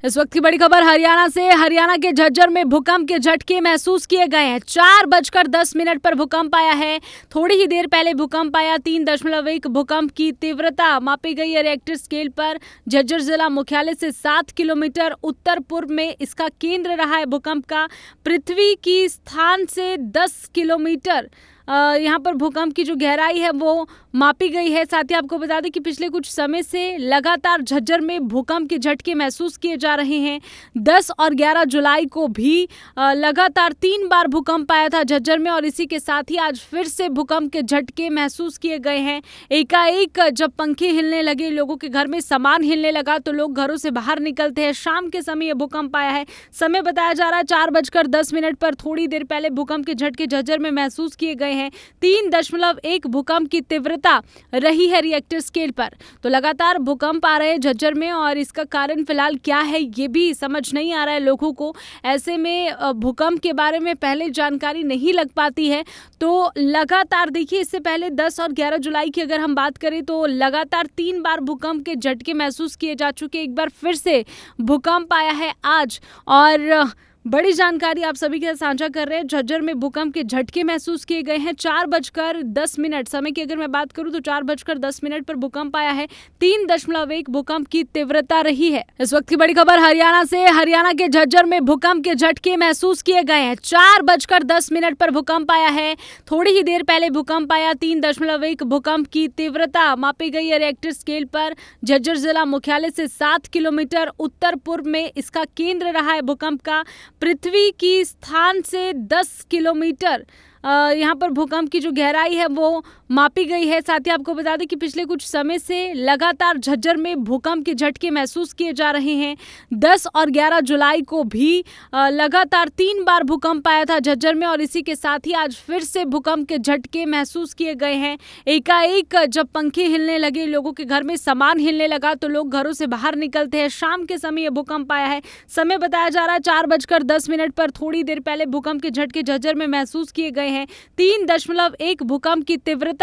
इस वक्त की बड़ी खबर हरियाणा से। हरियाणा के झज्जर में भूकंप के झटके महसूस किए गए हैं। 4:10 पर भूकंप आया है। थोड़ी ही देर पहले भूकंप आया। 3.1 भूकंप की तीव्रता मापी गई है रिएक्टर स्केल पर। झज्जर जिला मुख्यालय से 7 किलोमीटर उत्तर पूर्व में इसका केंद्र रहा है भूकंप का। पृथ्वी की स्थान से 10 किलोमीटर यहाँ पर भूकंप की जो गहराई है वो मापी गई है। साथ ही आपको बता दें कि पिछले कुछ समय से लगातार झज्जर में भूकंप के झटके महसूस किए जा रहे हैं। 10 और 11 जुलाई को भी लगातार 3 बार भूकंप आया था झज्जर में, और इसी के साथ ही आज फिर से भूकंप के झटके महसूस किए गए हैं। एकाएक जब पंखे हिलने लगे, लोगों के घर में सामान हिलने लगा, तो लोग घरों से बाहर निकलते हैं। शाम के समय यह भूकंप आया है। समय बताया जा रहा है 4:10 पर। थोड़ी देर पहले भूकंप के झटके झज्जर में महसूस किए गए हैं। 3.1 भूकंप की तीव्रता रही है रिएक्टर स्केल पर। तो लगातार भूकंप आ रहे हैं झज्जर में, और इसका कारण फिलहाल क्या है ये भी समझ नहीं आ रहा है लोगों को। ऐसे में भूकंप के बारे में पहले जानकारी नहीं लग पाती है। तो लगातार देखिए, इससे पहले 10 और 11 जुलाई की अगर हम बात करें तो लगातार 3 बार भूकंप के झटके महसूस किए जा चुके। एक बार फिर से भूकंप आया है आज, और बड़ी जानकारी आप सभी के साथ साझा कर रहे हैं। झज्जर में भूकंप के झटके महसूस किए गए हैं। 4:10 समय की अगर मैं बात करूं तो 4:10 पर भूकंप आया है। 3.1 भूकंप की तीव्रता रही है। इस वक्त की बड़ी खबर हरियाणा से। हरियाणा के झज्जर में भूकंप के झटके महसूस किए गए हैं। 4:10 पर भूकंप आया है। थोड़ी ही देर पहले भूकंप आया। 3.1 भूकंप की तीव्रता मापी गई है रिएक्टर स्केल पर। झज्जर जिला मुख्यालय से 7 किलोमीटर उत्तर पूर्व में इसका केंद्र रहा है भूकंप का। पृथ्वी की स्थान से 10 किलोमीटर यहाँ पर भूकंप की जो गहराई है वो मापी गई है। साथ ही आपको बता दें कि पिछले कुछ समय से लगातार झज्जर में भूकंप के झटके महसूस किए जा रहे हैं। 10 और 11 जुलाई को भी लगातार 3 बार भूकंप आया था झज्जर में, और इसी के साथ ही आज फिर से भूकंप के झटके महसूस किए गए हैं। एकाएक जब पंखे हिलने लगे, लोगों के घर में सामान हिलने लगा, तो लोग घरों से बाहर निकलते हैं। शाम के समय यह भूकंप आया है। समय बताया जा रहा है 4:10 पर। थोड़ी देर पहले भूकंप के झटके झज्जर में महसूस किए गए हैं। 3.1 भूकंप की तीव्रता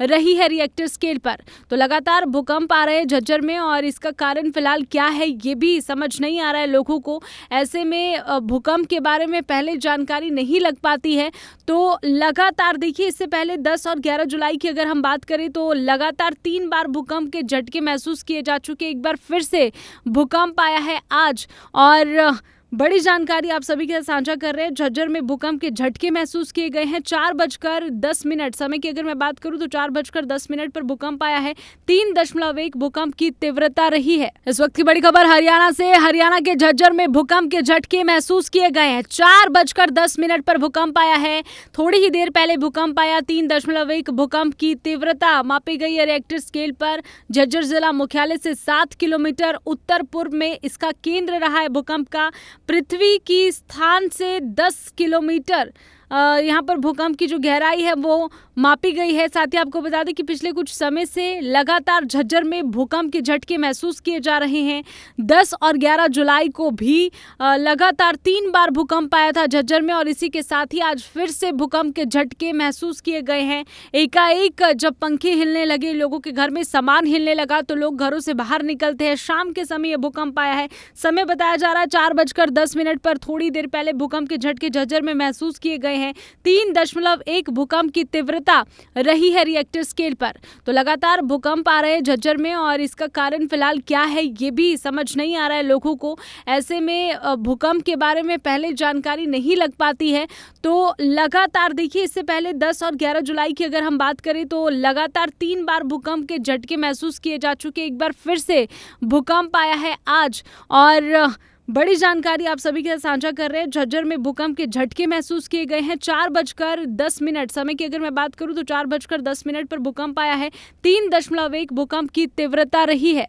रही है रिएक्टर स्केल पर। तो लगातार भूकंप आ रहे हैं झज्जर में, और इसका कारण फिलहाल क्या है ये भी समझ नहीं आ रहा है लोगों को। ऐसे में भूकंप के बारे में पहले जानकारी नहीं लग पाती है। तो लगातार देखिए, इससे पहले 10 और 11 जुलाई की अगर हम बात करें तो लगातार 3 बार भूकंप के झटके महसूस किए जा चुके। एक बार फिर से भूकंप आया है आज, और बड़ी जानकारी आप सभी के साथ साझा कर रहे हैं। झज्जर में भूकंप के झटके महसूस किए गए हैं। 4:10 समय की अगर मैं बात करूं तो 4:10 पर भूकंप आया है। 3.1 भूकंप की तीव्रता रही है। इस वक्त की बड़ी खबर हरियाणा से। हरियाणा के झज्जर में भूकंप के झटके महसूस किए गए हैं। 4:10 पर भूकंप आया है। थोड़ी ही देर पहले भूकंप आया। 3.1 भूकंप की तीव्रता मापी गई है रिएक्टर स्केल पर। झज्जर जिला मुख्यालय से 7 किलोमीटर उत्तर पूर्व में इसका केंद्र रहा है भूकंप का। पृथ्वी की स्थान से 10 किलोमीटर यहाँ पर भूकंप की जो गहराई है वो मापी गई है। साथ ही आपको बता दें कि पिछले कुछ समय से लगातार झज्जर में भूकंप के झटके महसूस किए जा रहे हैं। 10 और 11 जुलाई को भी लगातार 3 बार भूकंप आया था झज्जर में, और इसी के साथ ही आज फिर से भूकंप के झटके महसूस किए गए हैं। एकाएक जब पंखे हिलने लगे, लोगों के घर में सामान हिलने लगा, तो लोग घरों से बाहर निकलते हैं। शाम के समय यह भूकंप आया है। समय बताया जा रहा है 4:10 पर। थोड़ी देर पहले भूकंप के झटके झज्जर में महसूस किए गए हैं। 3.1 भूकंप की तीव्रता रही है रिएक्टर स्केल पर। तो लगातार भूकंप आ रहे हैं झज्जर में, और इसका कारण फिलहाल क्या है ये भी समझ नहीं आ रहा है लोगों को। ऐसे में भूकंप के बारे में पहले जानकारी नहीं लग पाती है। तो लगातार देखिए, इससे पहले 10 और 11 जुलाई की अगर हम बात करें तो लगातार 3 बार भूकंप के झटके महसूस किए जा चुके। एक बार फिर से भूकंप आया है आज, और बड़ी जानकारी आप सभी के साथ साझा कर रहे हैं। झज्जर में भूकंप के झटके महसूस किए गए हैं। 4:10 समय की अगर मैं बात करूं तो 4:10 पर भूकंप आया है। 3.1 भूकंप की तीव्रता रही है।